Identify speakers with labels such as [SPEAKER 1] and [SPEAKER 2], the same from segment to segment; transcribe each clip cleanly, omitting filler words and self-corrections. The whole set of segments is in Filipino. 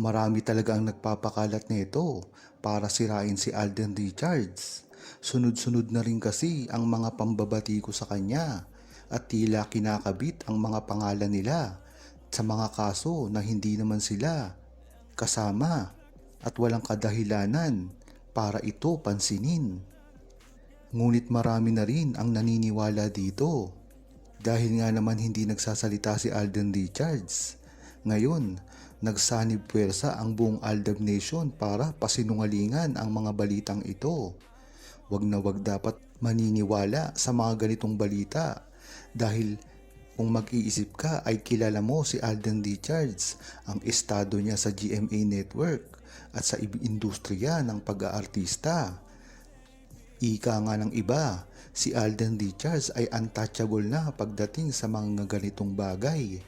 [SPEAKER 1] Marami talaga ang nagpapakalat nito para sirain si Alden Richards. Sunod-sunod na rin kasi ang mga pambabati ko sa kanya at tila kinakabit ang mga pangalan nila sa mga kaso na hindi naman sila kasama at walang kadahilanan para ito pansinin. Ngunit marami na rin ang naniniwala dito dahil nga naman hindi nagsasalita si Alden Richards. Ngayon, nagsanib puwersa ang buong Aldab Nation para pasinungalingan ang mga balitang ito. Wag na wag dapat maniniwala sa mga ganitong balita dahil kung mag-iisip ka ay kilala mo si Alden Richards, ang estado niya sa GMA Network at sa industriya ng pag-aartista. Ika nga ng iba, si Alden Richards ay untouchable na pagdating sa mga ganitong bagay.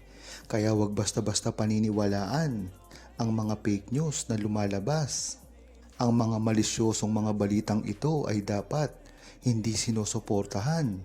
[SPEAKER 1] Kaya wag basta-basta paniniwalaan ang mga fake news na lumalabas. Ang mga malisyosong mga balitang ito ay dapat hindi sinusuportahan.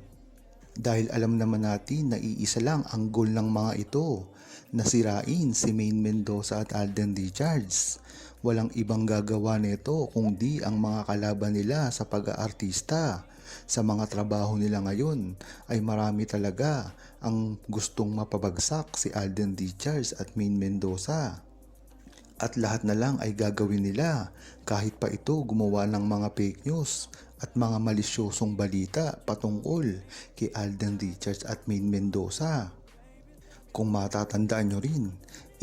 [SPEAKER 1] Dahil alam naman natin na iisa lang ang goal ng mga ito, na sirain si Maine Mendoza at Alden Richards. Walang ibang gagawa nito kundi ang mga kalaban nila sa pag-aartista. Sa mga trabaho nila ngayon ay marami talaga ang gustong mapabagsak si Alden Richards at Maine Mendoza. At lahat na lang ay gagawin nila kahit pa ito gumawa ng mga fake news at mga malisyosong balita patungkol kay Alden Richards at Maine Mendoza. Kung matatandaan nyo rin,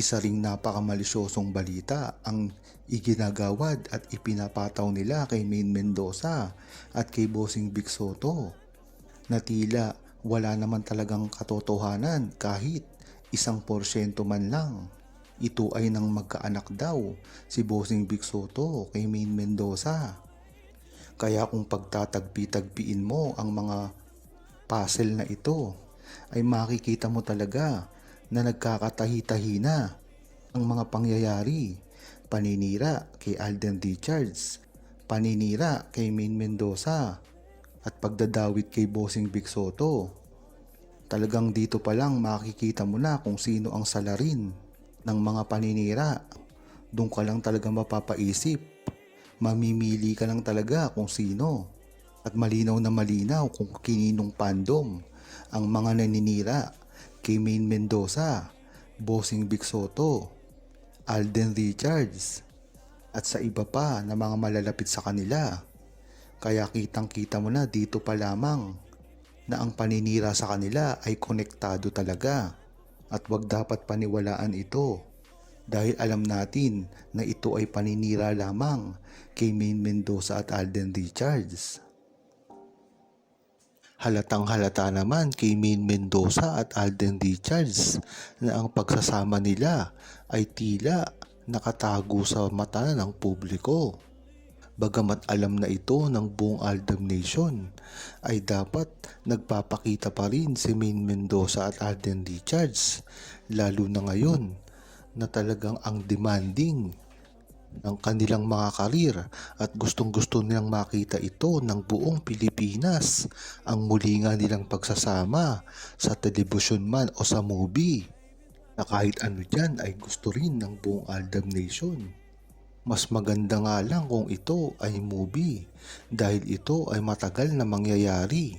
[SPEAKER 1] isa ring napakamalisyosong balita ang iginagawad at ipinapataw nila kay Maine Mendoza at kay Bossing Vic Soto na tila wala naman talagang katotohanan kahit 1% man lang. Ito ay nang magkaanak daw si Bossing Vic Soto kay Maine Mendoza. Kaya kung pagtatagpi-tagpiin mo ang mga puzzle na ito ay makikita mo talaga na nagkakatahi-tahi na ang mga pangyayari. Paninira kay Alden Richards, paninira kay Maine Mendoza at pagdadawit kay Bossing Vic Soto. Talagang dito pa lang makikita mo na kung sino ang salarin ng mga paninira. Doon ka lang talaga mapapaisip, mamimili ka lang talaga kung sino at malinaw na malinaw kung kininong fandom ang mga naninira kay Maine Mendoza, Bossing Vic Soto, Alden Richards at sa iba pa na mga malalapit sa kanila. Kaya kitang-kita mo na dito pa lamang na ang paninira sa kanila ay konektado talaga at wag dapat paniwalaan ito dahil alam natin na ito ay paninira lamang kay Maine Mendoza at Alden Richards. Halatang halata naman kay Maine Mendoza at Alden Richards na ang pagsasama nila ay tila nakatago sa mata ng publiko. Bagamat alam na ito ng buong Aldab Nation, ay dapat nagpapakita pa rin si Maine Mendoza at Alden Richards, lalo na ngayon na talagang ang demanding ng kanilang mga karir at gustong-gusto nilang makita ito ng buong Pilipinas, ang muli nga nilang pagsasama sa telebisyon man o sa movie, na kahit ano dyan ay gusto rin ng buong Aldab Nation. Mas maganda nga lang kung ito ay movie dahil ito ay matagal na mangyayari.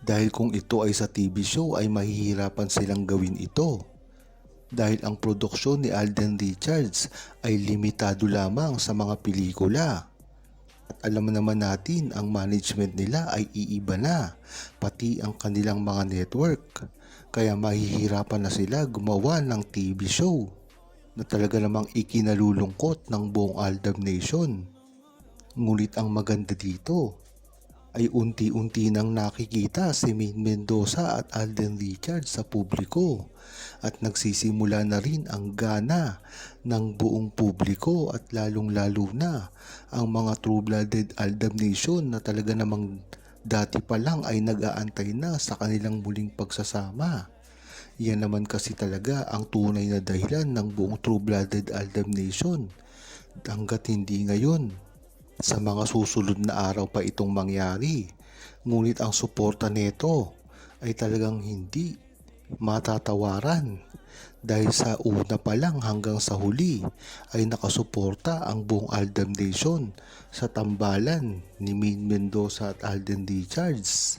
[SPEAKER 1] Dahil kung ito ay sa TV show ay mahihirapan silang gawin ito. Dahil ang produksyon ni Alden Richards ay limitado lamang sa mga pelikula. At alam naman natin ang management nila ay iiba na, pati ang kanilang mga network. Kaya mahihirapan na sila gumawa ng TV show na talaga namang ikinalulungkot ng buong Aldab Nation. Ngunit ang maganda dito ay unti-unti nang nakikita si Maine Mendoza at Alden Richards sa publiko at nagsisimula na rin ang gana ng buong publiko at lalong-lalo na ang mga true-blooded Aldab Nation na talaga namang dati pa lang ay nag-aantay na sa kanilang muling pagsasama. Yan naman kasi talaga ang tunay na dahilan ng buong true-blooded Aldab Nation. Hanggat hindi ngayon, sa mga susunod na araw pa itong mangyari. Ngunit ang suporta nito ay talagang hindi matatawaran Dahil sa una pa lang hanggang sa huli ay nakasuporta ang buong Aldam Nation sa tambalan ni Maine Mendoza at Alden Richards.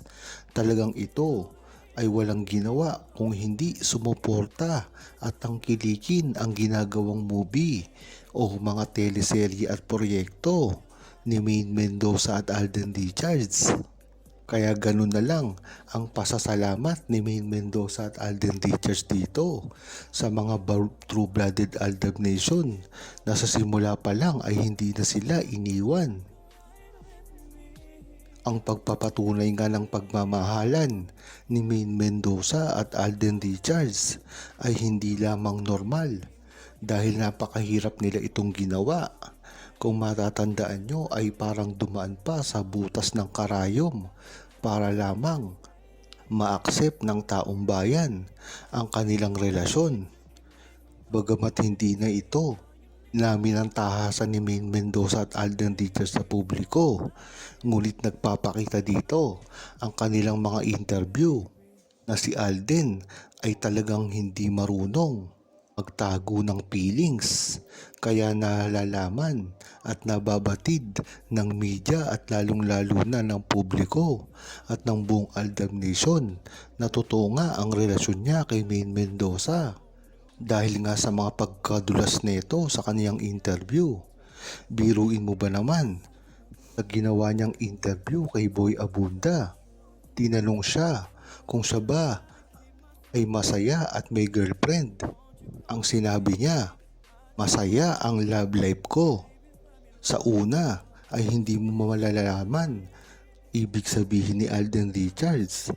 [SPEAKER 1] Talagang ito ay walang ginawa kung hindi sumuporta at tangkilikin ang ginagawang movie o mga teleserye at proyekto ni Maine Mendoza at Alden Richards. Kaya ganun na lang ang pasasalamat ni Maine Mendoza at Alden Richards dito sa mga true-blooded Aldab Nation na sa simula pa lang ay hindi na sila iniwan. Ang pagpapatunay nga ng pagmamahalan ni Maine Mendoza at Alden Richards ay hindi lamang normal dahil napakahirap nila itong ginawa. Kung matatandaan nyo ay parang dumaan pa sa butas ng karayom para lamang ma-accept ng taong bayan ang kanilang relasyon. Bagamat hindi na ito namin ang tahasan ni Maine Mendoza at Alden Richards sa publiko, ngunit nagpapakita dito ang kanilang mga interview na si Alden ay talagang hindi marunong magtago ng feelings, kaya nalalaman at nababatid ng media at lalong-lalo na ng publiko at ng buong Aldab Nation na totoo nga ang relasyon niya kay Maine Mendoza. Dahil nga sa mga pagkadulas nito sa kaniyang interview. Biruin mo ba naman na ginawa niyang interview kay Boy Abunda? Tinanong siya kung siya ba ay masaya at may girlfriend. Ang sinabi niya, masaya ang love life ko. Sa una ay hindi mo malalaman ibig sabihin ni Alden Richards.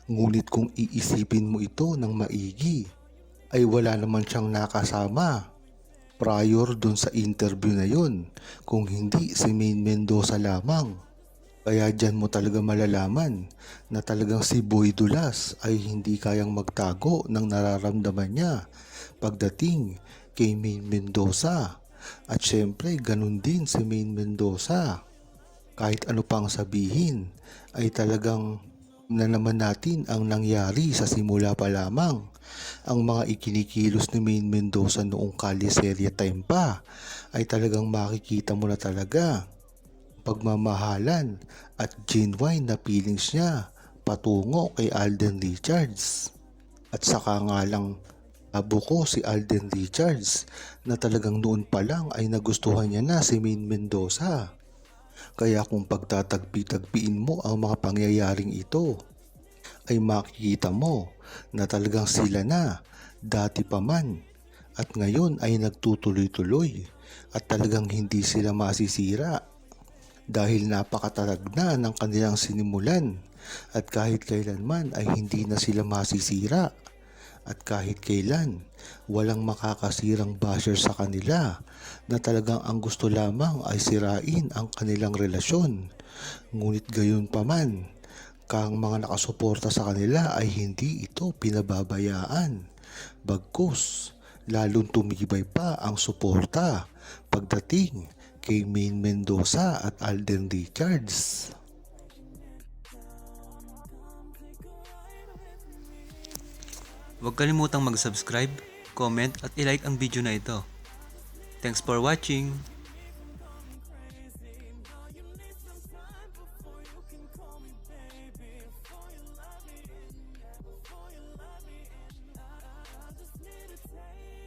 [SPEAKER 1] Ngunit kung iisipin mo ito ng maigi, ay wala naman siyang nakasama prior dun sa interview na yun, kung hindi si Maine Mendoza lamang. Kaya dyan mo talaga malalaman na talagang si Boy Dulas ay hindi kayang magtago ng nararamdaman niya pagdating kay Maine Mendoza. At syempre ganun din si Maine Mendoza. Kahit ano pang sabihin ay talagang na naman natin ang nangyari sa simula pa lamang. Ang mga ikinikilos ni Maine Mendoza noong Kaliserya time pa ay talagang makikita mo na talaga pagmamahalan at genuine na feelings niya patungo kay Alden Richards. At saka nga lang abuko si Alden Richards na talagang noon pa lang ay nagustuhan niya na si Maine Mendoza. Kaya kung pagtatagpi-tagpiin mo ang mga pangyayaring ito, ay makikita mo na talagang sila na dati pa man at ngayon ay nagtutuloy-tuloy at talagang hindi sila masisira dahil napakatatag na ng kanilang sinimulan at kahit kailanman ay hindi na sila masisira at kahit kailan walang makakasirang basher sa kanila na talagang ang gusto lamang ay sirain ang kanilang relasyon. Ngunit gayon pa man, kang mga nakasuporta sa kanila ay hindi ito pinababayaan. Bagkus, lalong tumibay pa ang suporta pagdating kay Maine Mendoza at Alden Richards.
[SPEAKER 2] Huwag kalimutang mag-subscribe, comment at i-like ang video na ito. Thanks for watching!